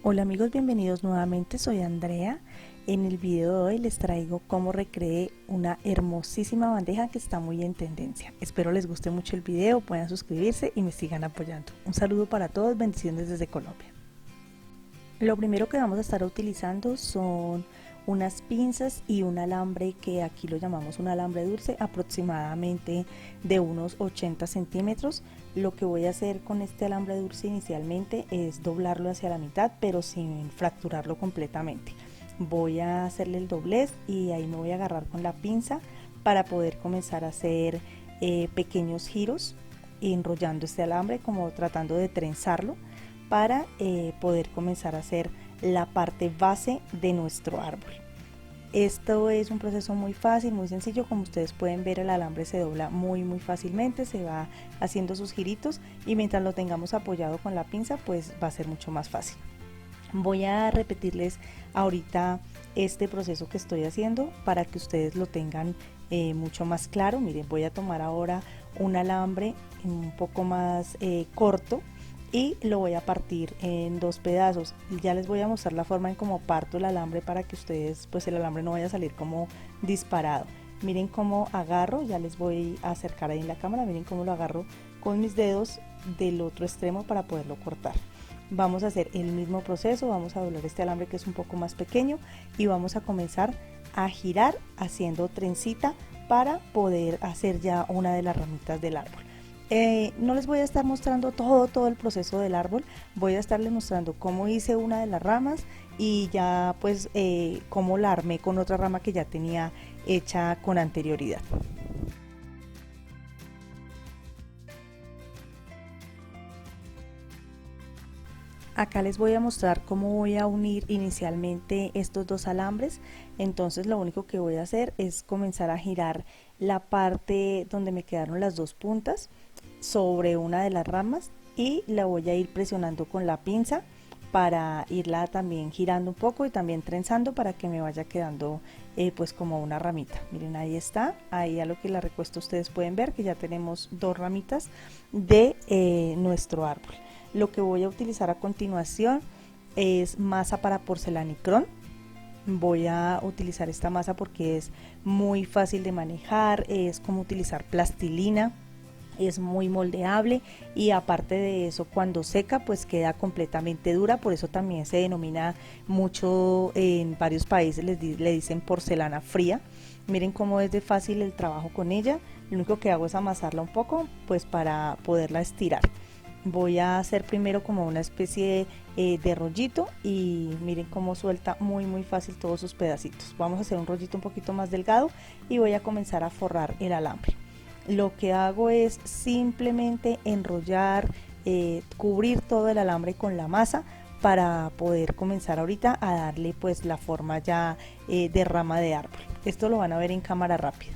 Hola amigos, bienvenidos nuevamente, soy Andrea. En el video de hoy les traigo cómo recreé una hermosísima bandeja que está muy en tendencia. Espero les guste mucho el video, puedan suscribirse y me sigan apoyando. Un saludo para todos, bendiciones desde Colombia. Lo primero que vamos a estar utilizando son unas pinzas y un alambre que aquí lo llamamos un alambre dulce, aproximadamente de unos 80 centímetros. Lo que voy a hacer con este alambre dulce inicialmente es doblarlo hacia la mitad, pero sin fracturarlo completamente. Voy a hacerle el doblez y ahí me voy a agarrar con la pinza para poder comenzar a hacer pequeños giros enrollando este alambre, como tratando de trenzarlo para poder comenzar a hacer la parte base de nuestro árbol. Esto es un proceso muy fácil, muy sencillo. Como ustedes pueden ver, el alambre se dobla muy fácilmente, se va haciendo sus giritos y mientras lo tengamos apoyado con la pinza pues va a ser mucho más fácil. Voy a repetirles ahorita este proceso que estoy haciendo para que ustedes lo tengan mucho más claro. Miren, voy a tomar ahora un alambre un poco más corto y lo voy a partir en dos pedazos. Ya les voy a mostrar la forma en cómo parto el alambre para que ustedes, pues el alambre no vaya a salir como disparado. Miren cómo agarro, ya les voy a acercar ahí en la cámara, miren cómo lo agarro con mis dedos del otro extremo para poderlo cortar. Vamos a hacer el mismo proceso, vamos a doblar este alambre que es un poco más pequeño y vamos a comenzar a girar haciendo trencita para poder hacer ya una de las ramitas del árbol. No les voy a estar mostrando todo el proceso del árbol, voy a estarles mostrando cómo hice una de las ramas y ya pues cómo la armé con otra rama que ya tenía hecha con anterioridad. Acá les voy a mostrar cómo voy a unir inicialmente estos dos alambres. Entonces lo único que voy a hacer es comenzar a girar la parte donde me quedaron las dos puntas sobre una de las ramas y la voy a ir presionando con la pinza para irla también girando un poco y también trenzando para que me vaya quedando pues como una ramita. Miren, ahí está, ahí a lo que la recuesto ustedes pueden ver que ya tenemos dos ramitas de nuestro árbol. Lo que voy a utilizar a continuación es masa para porcelanicrón. Voy a utilizar esta masa porque es muy fácil de manejar, es como utilizar plastilina, es muy moldeable y aparte de eso cuando seca pues queda completamente dura, por eso también se denomina mucho en varios países, le dicen porcelana fría. Miren cómo es de fácil el trabajo con ella, lo único que hago es amasarla un poco pues para poderla estirar. Voy a hacer primero como una especie de rollito y miren cómo suelta muy fácil todos sus pedacitos. Vamos a hacer un rollito un poquito más delgado y voy a comenzar a forrar el alambre. Lo que hago es simplemente enrollar, cubrir todo el alambre con la masa para poder comenzar ahorita a darle pues la forma ya de rama de árbol. Esto lo van a ver en cámara rápida.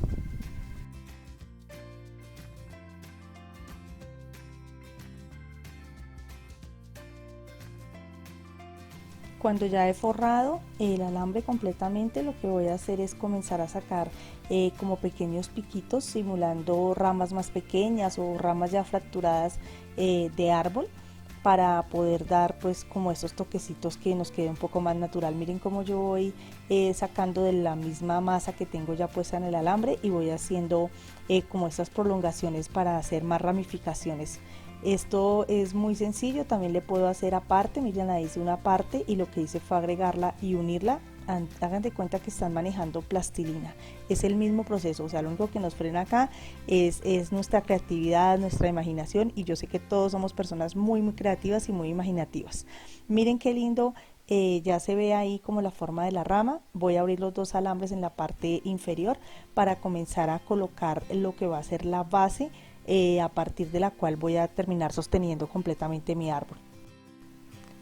Cuando ya he forrado el alambre completamente, lo que voy a hacer es comenzar a sacar como pequeños piquitos simulando ramas más pequeñas o ramas ya fracturadas de árbol para poder dar pues como estos toquecitos que nos quede un poco más natural. Miren cómo yo voy sacando de la misma masa que tengo ya puesta en el alambre y voy haciendo como estas prolongaciones para hacer más ramificaciones. Esto es muy sencillo, también le puedo hacer aparte, miren, ahí hice una parte y lo que hice fue agregarla y unirla. Hagan de cuenta que están manejando plastilina, es el mismo proceso, o sea, lo único que nos frena acá es nuestra creatividad, nuestra imaginación, y yo sé que todos somos personas muy creativas y muy imaginativas. Miren qué lindo, ya se ve ahí como la forma de la rama. Voy a abrir los dos alambres en la parte inferior para comenzar a colocar lo que va a ser la base a partir de la cual voy a terminar sosteniendo completamente mi árbol.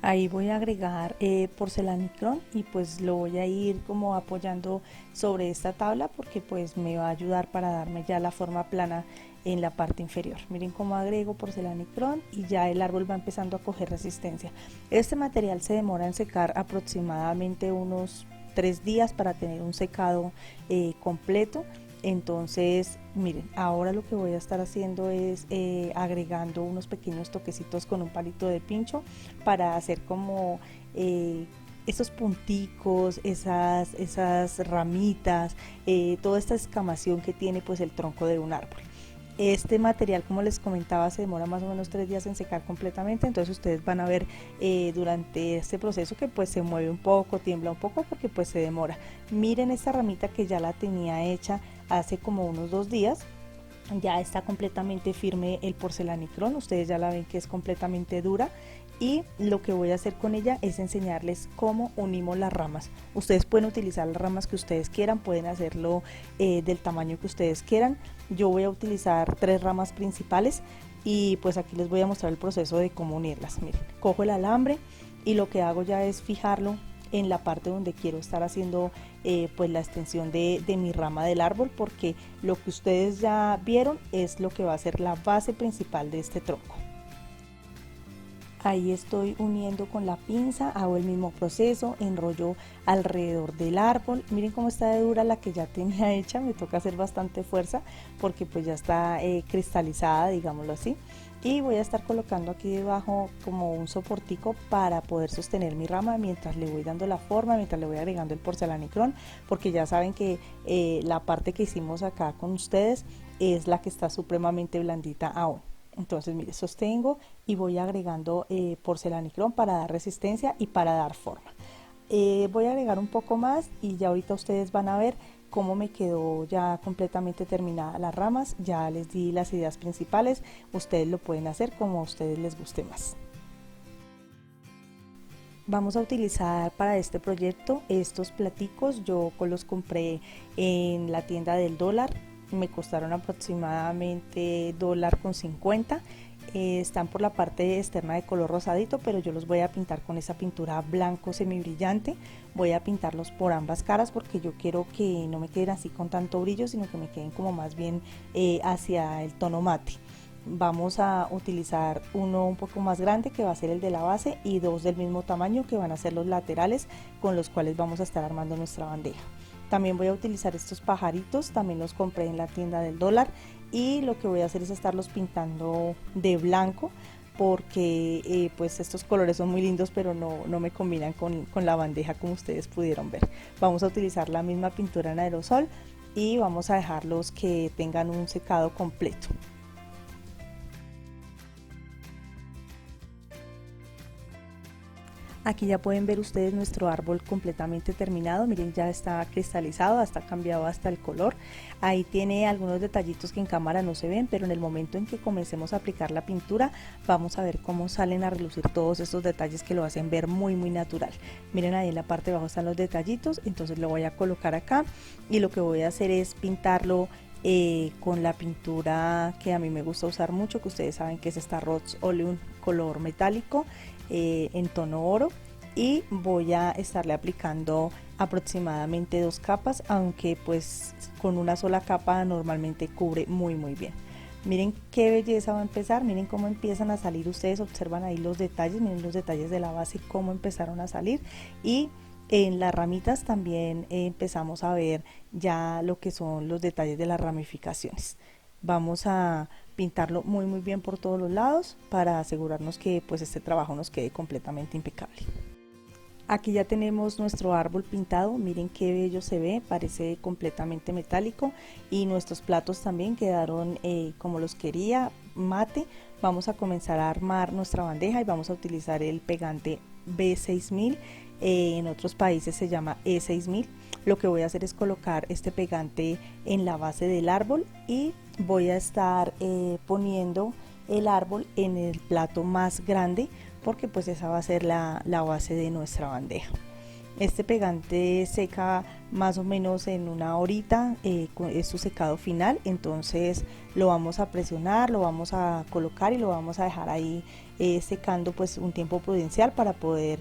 Ahí voy a agregar porcelanicrón y pues lo voy a ir como apoyando sobre esta tabla porque pues me va a ayudar para darme ya la forma plana en la parte inferior. Miren cómo agrego porcelanicrón y ya el árbol va empezando a coger resistencia. Este material se demora en secar aproximadamente unos 3 días para tener un secado completo. Entonces miren, ahora lo que voy a estar haciendo es agregando unos pequeños toquecitos con un palito de pincho para hacer como esos punticos, esas ramitas, toda esta escamación que tiene pues el tronco de un árbol. Este material, como les comentaba, se demora más o menos 3 días en secar completamente, entonces ustedes van a ver durante este proceso que pues se mueve un poco, tiembla un poco porque pues se demora. Miren esta ramita que ya la tenía hecha hace como unos 2 días. Ya está completamente firme el porcelanicrón, ustedes ya la ven que es completamente dura, y lo que voy a hacer con ella es enseñarles cómo unimos las ramas. Ustedes pueden utilizar las ramas que ustedes quieran, pueden hacerlo del tamaño que ustedes quieran. Yo voy a utilizar 3 ramas principales y pues aquí les voy a mostrar el proceso de cómo unirlas. Miren, cojo el alambre y lo que hago ya es fijarlo en la parte donde quiero estar haciendo pues la extensión de mi rama del árbol, porque lo que ustedes ya vieron es lo que va a ser la base principal de este tronco. Ahí estoy uniendo con la pinza, hago el mismo proceso, enrollo alrededor del árbol. Miren cómo está de dura la que ya tenía hecha, me toca hacer bastante fuerza porque pues ya está cristalizada, digámoslo así. Y voy a estar colocando aquí debajo como un soportico para poder sostener mi rama mientras le voy dando la forma, mientras le voy agregando el porcelanicrón, porque ya saben que la parte que hicimos acá con ustedes es la que está supremamente blandita aún. Entonces mire, sostengo y voy agregando porcelanicrón para dar resistencia y para dar forma. Voy a agregar un poco más y ya ahorita ustedes van a ver cómo me quedó ya completamente terminada las ramas. Ya les di las ideas principales, ustedes lo pueden hacer como a ustedes les guste más. Vamos a utilizar para este proyecto estos platicos, yo los compré en la tienda del dólar, me costaron aproximadamente $1.50. Están por la parte externa de color rosadito, pero yo los voy a pintar con esa pintura blanco semi brillante. Voy a pintarlos por ambas caras porque yo quiero que no me queden así con tanto brillo, sino que me queden como más bien hacia el tono mate. Vamos a utilizar uno un poco más grande que va a ser el de la base y 2 del mismo tamaño que van a ser los laterales con los cuales vamos a estar armando nuestra bandeja. También voy a utilizar estos pajaritos, también los compré en la tienda del dólar, y lo que voy a hacer es estarlos pintando de blanco porque pues estos colores son muy lindos, pero no me combinan con la bandeja como ustedes pudieron ver. Vamos a utilizar la misma pintura en aerosol y vamos a dejarlos que tengan un secado completo. Aquí ya pueden ver ustedes nuestro árbol completamente terminado, miren, ya está cristalizado, hasta cambiado hasta el color. Ahí tiene algunos detallitos que en cámara no se ven, pero en el momento en que comencemos a aplicar la pintura vamos a ver cómo salen a relucir todos estos detalles que lo hacen ver muy natural. Miren, ahí en la parte de abajo están los detallitos, entonces lo voy a colocar acá y lo que voy a hacer es pintarlo con la pintura que a mí me gusta usar mucho, que ustedes saben que es esta Rhodes Oleum color metálico en tono oro, y voy a estarle aplicando aproximadamente 2 capas, aunque pues con una sola capa normalmente cubre muy bien. Miren qué belleza va a empezar, miren cómo empiezan a salir, ustedes observan ahí los detalles, miren los detalles de la base cómo empezaron a salir, y en las ramitas también empezamos a ver ya lo que son los detalles de las ramificaciones. Vamos a pintarlo muy bien por todos los lados para asegurarnos que pues este trabajo nos quede completamente impecable. Aquí ya tenemos nuestro árbol pintado, miren qué bello se ve, parece completamente metálico, y nuestros platos también quedaron como los quería, mate. Vamos a comenzar a armar nuestra bandeja y vamos a utilizar el pegante B6000, en otros países se llama E6000. Lo que voy a hacer es colocar este pegante en la base del árbol y voy a estar poniendo el árbol en el plato más grande, porque pues esa va a ser la base de nuestra bandeja. Este pegante seca más o menos en una horita, es su secado final, entonces lo vamos a presionar, lo vamos a colocar y lo vamos a dejar ahí secando pues un tiempo prudencial para poder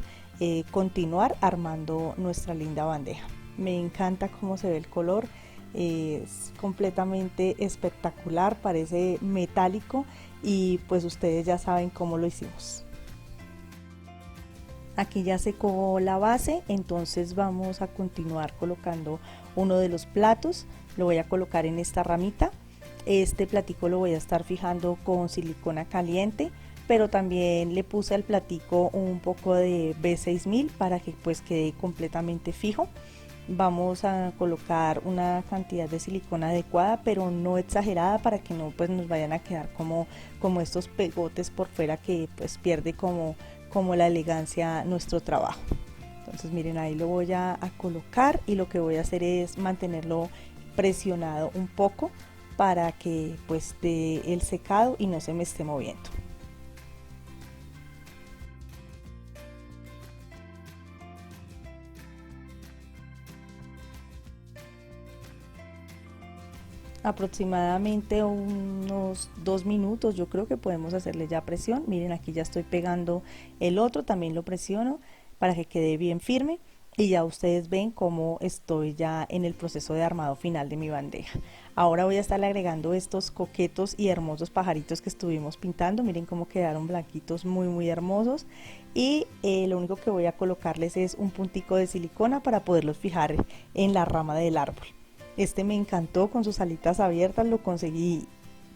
continuar armando nuestra linda bandeja. Me encanta cómo se ve el color, es completamente espectacular, parece metálico, y pues ustedes ya saben cómo lo hicimos. Aquí ya secó la base, entonces vamos a continuar colocando uno de los platos. Lo voy a colocar en esta ramita. Este platico lo voy a estar fijando con silicona caliente, pero también le puse al platico un poco de B6000 para que pues quede completamente fijo. Vamos a colocar una cantidad de silicona adecuada, pero no exagerada, para que no pues nos vayan a quedar como estos pegotes por fuera, que pues pierde como la elegancia nuestro trabajo. Entonces miren, ahí lo voy a colocar, y lo que voy a hacer es mantenerlo presionado un poco para que pues dé el secado y no se me esté moviendo. Aproximadamente unos 2 minutos, yo creo que podemos hacerle ya presión. Miren, aquí ya estoy pegando el otro, también lo presiono para que quede bien firme, y ya ustedes ven cómo estoy ya en el proceso de armado final de mi bandeja. Ahora voy a estarle agregando estos coquetos y hermosos pajaritos que estuvimos pintando. Miren cómo quedaron blanquitos, muy hermosos, y lo único que voy a colocarles es un puntico de silicona para poderlos fijar en la rama del árbol. Este me encantó con sus alitas abiertas, lo conseguí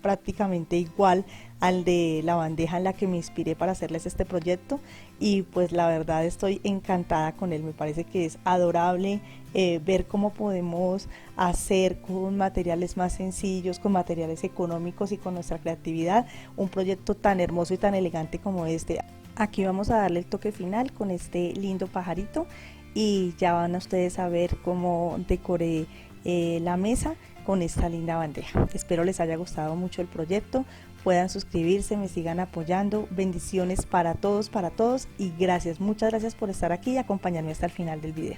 prácticamente igual al de la bandeja en la que me inspiré para hacerles este proyecto, y pues la verdad estoy encantada con él. Me parece que es adorable ver cómo podemos hacer con materiales más sencillos, con materiales económicos y con nuestra creatividad, un proyecto tan hermoso y tan elegante como este. Aquí vamos a darle el toque final con este lindo pajarito, y ya van a ustedes a ver cómo decoré la mesa con esta linda bandeja. Espero les haya gustado mucho el proyecto, puedan suscribirse, me sigan apoyando. Bendiciones para todos, y gracias, muchas gracias por estar aquí y acompañarme hasta el final del video.